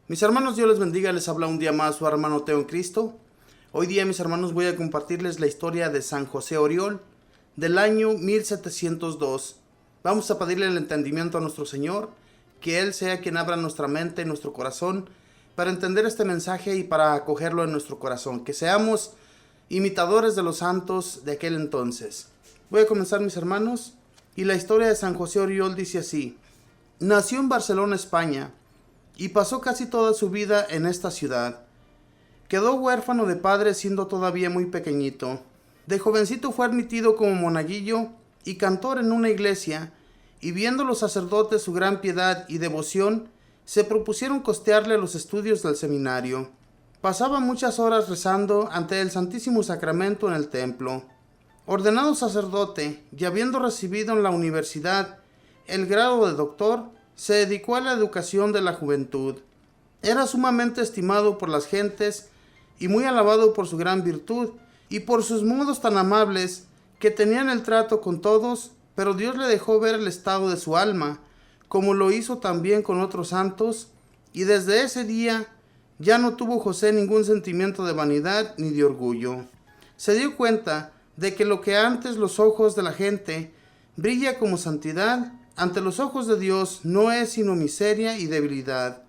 Mis hermanos, Dios les bendiga, les habla un día más su hermano Teo en Cristo. Hoy día, mis hermanos, voy a compartirles la historia de San José Oriol del año 1702. Vamos a pedirle el entendimiento a nuestro Señor, que Él sea quien abra nuestra mente y nuestro corazón para entender este mensaje y para acogerlo en nuestro corazón, que seamos imitadores de los santos de aquel entonces. Voy a comenzar, mis hermanos, y la historia de San José Oriol dice así. Nació en Barcelona, España, y pasó casi toda su vida en esta ciudad. Quedó huérfano de padre siendo todavía muy pequeñito. De jovencito fue admitido como monaguillo y cantor en una iglesia, y viendo los sacerdotes su gran piedad y devoción, se propusieron costearle los estudios del seminario. Pasaba muchas horas rezando ante el Santísimo Sacramento en el templo. Ordenado sacerdote, y habiendo recibido en la universidad el grado de doctor, se dedicó a la educación de la juventud. Era sumamente estimado por las gentes y muy alabado por su gran virtud y por sus modos tan amables que tenían el trato con todos, pero Dios le dejó ver el estado de su alma, como lo hizo también con otros santos, y desde ese día ya no tuvo José ningún sentimiento de vanidad ni de orgullo. Se dio cuenta de que lo que antes los ojos de la gente brilla como santidad, ante los ojos de Dios no es sino miseria y debilidad.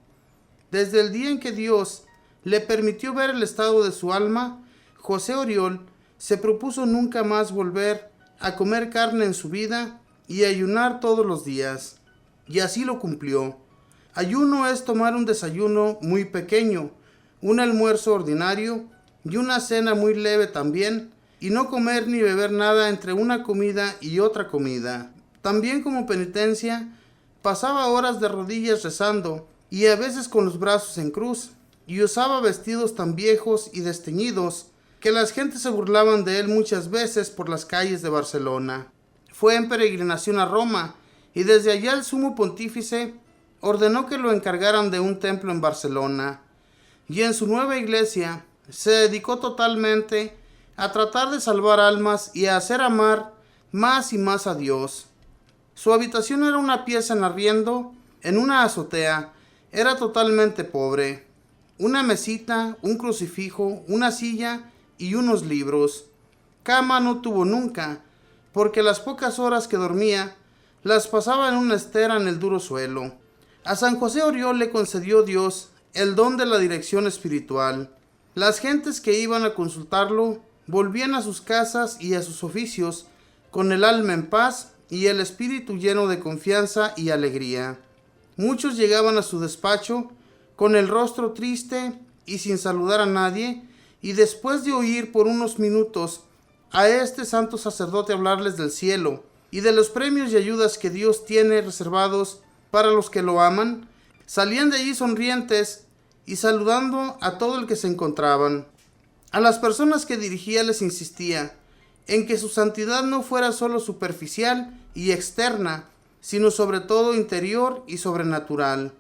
Desde el día en que Dios le permitió ver el estado de su alma, José Oriol se propuso nunca más volver a comer carne en su vida y ayunar todos los días. Y así lo cumplió. Ayuno es tomar un desayuno muy pequeño, un almuerzo ordinario y una cena muy leve también, y no comer ni beber nada entre una comida y otra comida. También como penitencia, pasaba horas de rodillas rezando, y a veces con los brazos en cruz, y usaba vestidos tan viejos y desteñidos, que las gentes se burlaban de él muchas veces por las calles de Barcelona. Fue en peregrinación a Roma, y desde allá el sumo pontífice ordenó que lo encargaran de un templo en Barcelona, y en su nueva iglesia se dedicó totalmente a tratar de salvar almas y a hacer amar más y más a Dios. Su habitación era una pieza en arriendo, en una azotea. Era totalmente pobre. Una mesita, un crucifijo, una silla y unos libros. Cama no tuvo nunca, porque las pocas horas que dormía las pasaba en una estera en el duro suelo. A San José Oriol le concedió Dios el don de la dirección espiritual. Las gentes que iban a consultarlo volvían a sus casas y a sus oficios con el alma en paz y el espíritu lleno de confianza y alegría. Muchos llegaban a su despacho con el rostro triste y sin saludar a nadie, y después de oír por unos minutos a este santo sacerdote hablarles del cielo y de los premios y ayudas que Dios tiene reservados para los que lo aman, salían de allí sonrientes y saludando a todo el que se encontraban. A las personas que dirigía les insistía en que su santidad no fuera solo superficial y externa, sino sobre todo interior y sobrenatural.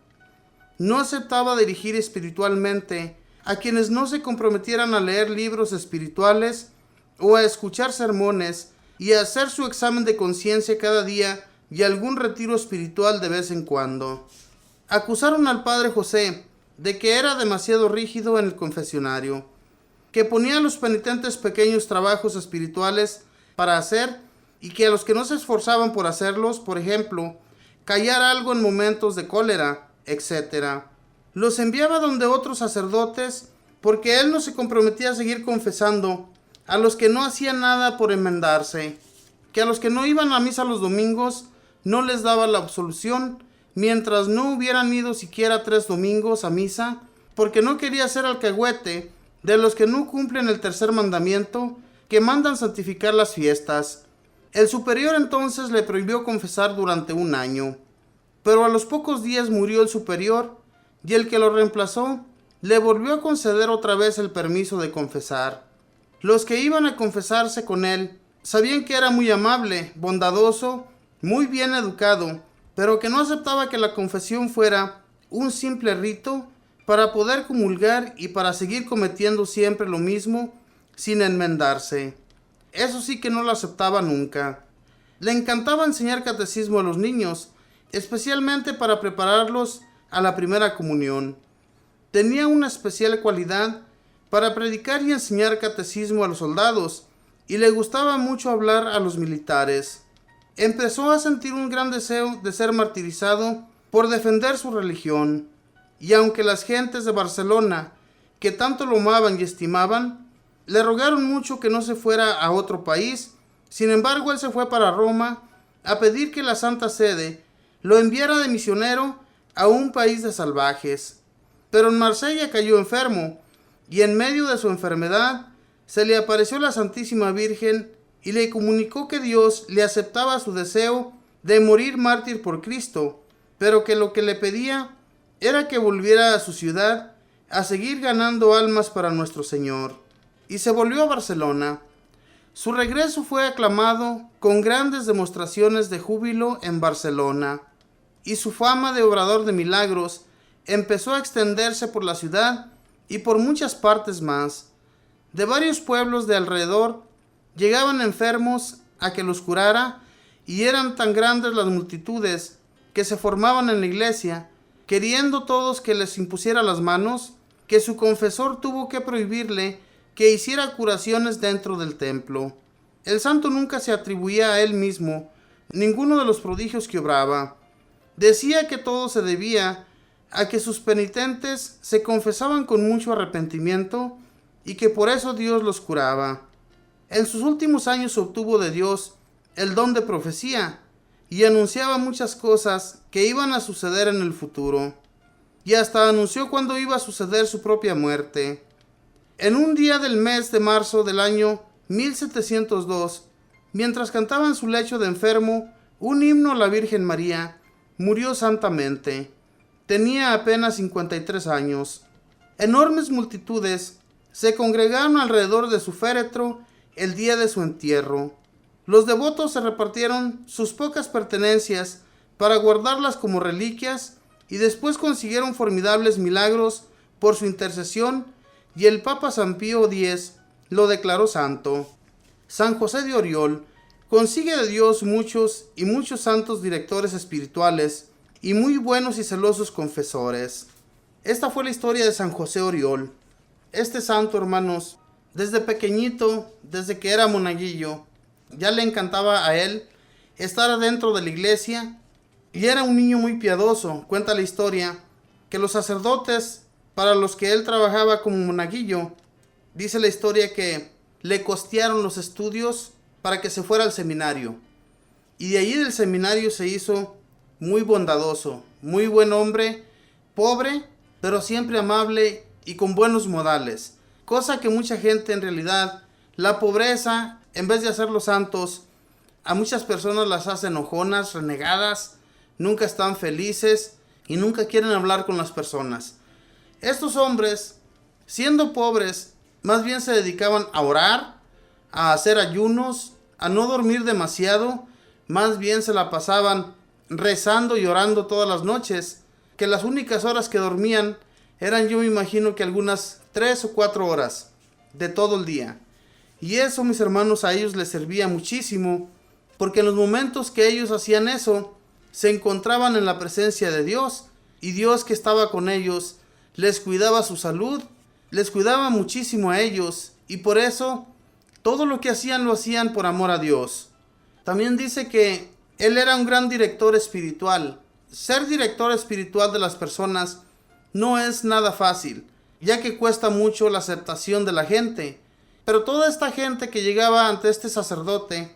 No aceptaba dirigir espiritualmente a quienes no se comprometieran a leer libros espirituales o a escuchar sermones y a hacer su examen de conciencia cada día y algún retiro espiritual de vez en cuando. Acusaron al padre José de que era demasiado rígido en el confesionario, que ponía a los penitentes pequeños trabajos espirituales para hacer y que a los que no se esforzaban por hacerlos, por ejemplo, callar algo en momentos de cólera, etc., los enviaba donde otros sacerdotes porque él no se comprometía a seguir confesando a los que no hacían nada por enmendarse, que a los que no iban a misa los domingos no les daba la absolución mientras no hubieran ido siquiera 3 domingos a misa, porque no quería ser alcahuete de los que no cumplen el tercer mandamiento, que mandan santificar las fiestas. El superior entonces le prohibió confesar durante 1 año, pero a los pocos días murió el superior, y el que lo reemplazó le volvió a conceder otra vez el permiso de confesar. Los que iban a confesarse con él sabían que era muy amable, bondadoso, muy bien educado, pero que no aceptaba que la confesión fuera un simple rito para poder comulgar y para seguir cometiendo siempre lo mismo sin enmendarse. Eso sí que no lo aceptaba nunca. Le encantaba enseñar catecismo a los niños, especialmente para prepararlos a la primera comunión. tenía una especial cualidad para predicar y enseñar catecismo a los soldados, y le gustaba mucho hablar a los militares. Empezó a sentir un gran deseo de ser martirizado por defender su religión, y aunque las gentes de Barcelona, que tanto lo amaban y estimaban, le rogaron mucho que no se fuera a otro país, sin embargo él se fue para Roma a pedir que la Santa Sede lo enviara de misionero a un país de salvajes. Pero en Marsella cayó enfermo, y en medio de su enfermedad se le apareció la Santísima Virgen y le comunicó que Dios le aceptaba su deseo de morir mártir por Cristo, pero que lo que le pedía era que volviera a su ciudad a seguir ganando almas para nuestro Señor. Y se volvió a Barcelona. Su regreso fue aclamado con grandes demostraciones de júbilo en Barcelona, y su fama de obrador de milagros empezó a extenderse por la ciudad y por muchas partes más. De varios pueblos de alrededor llegaban enfermos a que los curara, y eran tan grandes las multitudes que se formaban en la iglesia, queriendo todos que les impusiera las manos, que su confesor tuvo que prohibirle que hiciera curaciones dentro del templo. El santo nunca se atribuía a él mismo ninguno de los prodigios que obraba. Decía que todo se debía a que sus penitentes se confesaban con mucho arrepentimiento y que por eso Dios los curaba. En sus últimos años obtuvo de Dios el don de profecía y anunciaba muchas cosas que iban a suceder en el futuro, y hasta anunció cuándo iba a suceder su propia muerte. En un día del mes de marzo del año 1702, mientras cantaba en su lecho de enfermo un himno a la Virgen María, murió santamente. Tenía apenas 53 años. Enormes multitudes se congregaron alrededor de su féretro el día de su entierro. Los devotos se repartieron sus pocas pertenencias para guardarlas como reliquias, y después consiguieron formidables milagros por su intercesión, y el Papa San Pío X lo declaró santo. San José de Oriol consigue de Dios muchos y muchos santos directores espirituales y muy buenos y celosos confesores. Esta fue la historia de San José Oriol. Este santo, hermanos, desde pequeñito, desde que era monaguillo, ya le encantaba a él estar adentro de la iglesia, y era un niño muy piadoso. Cuenta la historia que los sacerdotes para los que él trabajaba como monaguillo, dice la historia que le costearon los estudios para que se fuera al seminario, y de allí del seminario se hizo muy bondadoso, muy buen hombre, pobre, pero siempre amable y con buenos modales, cosa que mucha gente en realidad, la pobreza, en vez de hacerlos santos, a muchas personas las hace enojonas, renegadas, nunca están felices y nunca quieren hablar con las personas. Estos hombres, siendo pobres, más bien se dedicaban a orar, a hacer ayunos, a no dormir demasiado, más bien se la pasaban rezando y orando todas las noches, que las únicas horas que dormían eran, yo me imagino que algunas 3 o 4 horas de todo el día. Y eso, mis hermanos, a ellos les servía muchísimo, porque en los momentos que ellos hacían eso, se encontraban en la presencia de Dios, y Dios, que estaba con ellos, les cuidaba su salud, les cuidaba muchísimo a ellos, y por eso todo lo que hacían lo hacían por amor a Dios. También dice que él era un gran director espiritual. Ser director espiritual de las personas no es nada fácil, ya que cuesta mucho la aceptación de la gente. Pero toda esta gente que llegaba ante este sacerdote,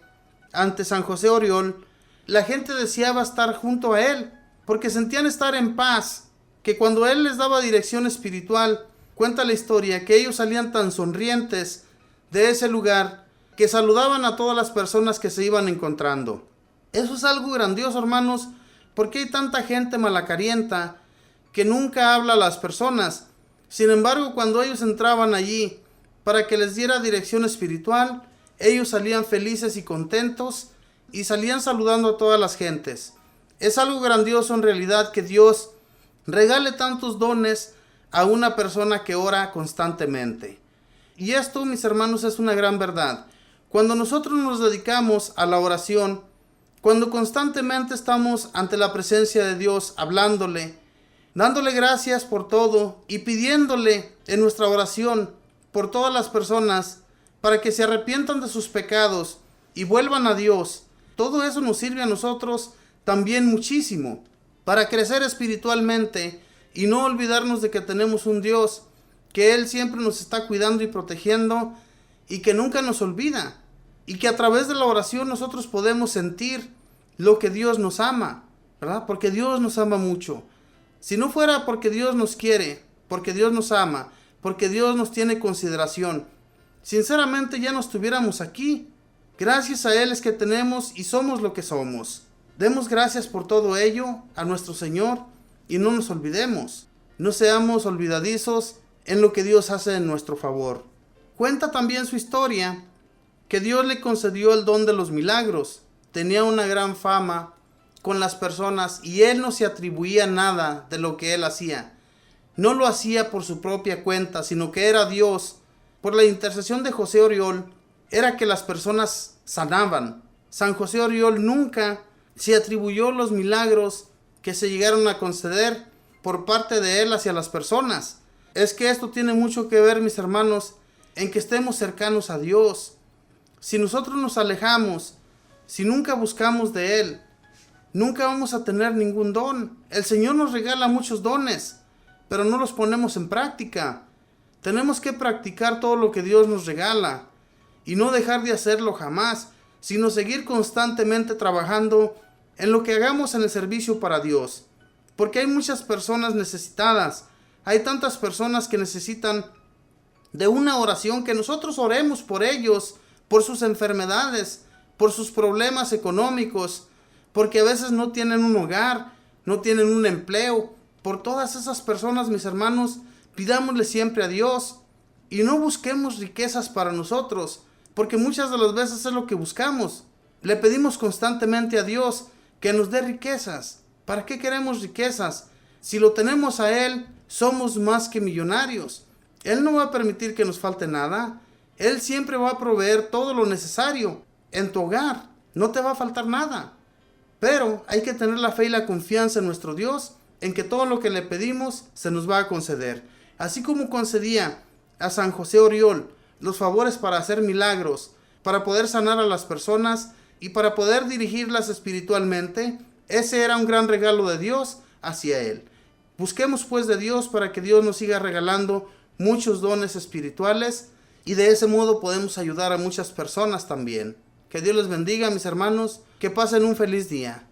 ante San José Oriol, la gente deseaba estar junto a él, porque sentían estar en paz, que cuando él les daba dirección espiritual, cuenta la historia que ellos salían tan sonrientes de ese lugar, que saludaban a todas las personas que se iban encontrando. Eso es algo grandioso, hermanos, porque hay tanta gente malacarienta que nunca habla a las personas. Sin embargo, cuando ellos entraban allí para que les diera dirección espiritual, ellos salían felices y contentos y salían saludando a todas las gentes. Es algo grandioso en realidad que Dios regale tantos dones a una persona que ora constantemente. Y esto, mis hermanos, es una gran verdad. Cuando nosotros nos dedicamos a la oración, cuando constantemente estamos ante la presencia de Dios hablándole, dándole gracias por todo y pidiéndole en nuestra oración por todas las personas para que se arrepientan de sus pecados y vuelvan a Dios. Todo eso nos sirve a nosotros también muchísimo para crecer espiritualmente y no olvidarnos de que tenemos un Dios, que Él siempre nos está cuidando y protegiendo y que nunca nos olvida, y que a través de la oración nosotros podemos sentir lo que Dios nos ama, ¿verdad? Porque Dios nos ama mucho. Si no fuera porque Dios nos quiere, porque Dios nos ama, porque Dios nos tiene consideración, sinceramente ya no estuviéramos aquí. Gracias a Él es que tenemos y somos lo que somos. Demos gracias por todo ello a nuestro Señor y no nos olvidemos. No seamos olvidadizos en lo que Dios hace en nuestro favor. Cuenta también su historia que Dios le concedió el don de los milagros. Tenía una gran fama con las personas y Él no se atribuía nada de lo que Él hacía. No lo hacía por su propia cuenta, sino que era Dios. Por la intercesión de José Oriol, era que las personas sanaban. San José Oriol nunca se atribuyó los milagros que se llegaron a conceder por parte de Él hacia las personas. Es que esto tiene mucho que ver, mis hermanos, en que estemos cercanos a Dios. Si nosotros nos alejamos, si nunca buscamos de Él, nunca vamos a tener ningún don. El Señor nos regala muchos dones, pero no los ponemos en práctica. Tenemos que practicar todo lo que Dios nos regala y no dejar de hacerlo jamás, sino seguir constantemente trabajando en lo que hagamos en el servicio para Dios. Porque hay muchas personas necesitadas, hay tantas personas que necesitan de una oración, que nosotros oremos por ellos, por sus enfermedades, por sus problemas económicos, porque a veces no tienen un hogar, no tienen un empleo. Por todas esas personas, mis hermanos, pidámosle siempre a Dios y no busquemos riquezas para nosotros, porque muchas de las veces es lo que buscamos. Le pedimos constantemente a Dios que nos dé riquezas. ¿Para qué queremos riquezas? Si lo tenemos a Él, somos más que millonarios. Él no va a permitir que nos falte nada. Él siempre va a proveer todo lo necesario en tu hogar. No te va a faltar nada. Pero hay que tener la fe y la confianza en nuestro Dios, en que todo lo que le pedimos se nos va a conceder. Así como concedía a San José Oriol los favores para hacer milagros, para poder sanar a las personas y para poder dirigirlas espiritualmente, ese era un gran regalo de Dios hacia él. Busquemos pues de Dios para que Dios nos siga regalando muchos dones espirituales y de ese modo podemos ayudar a muchas personas también. Que Dios les bendiga, mis hermanos, que pasen un feliz día.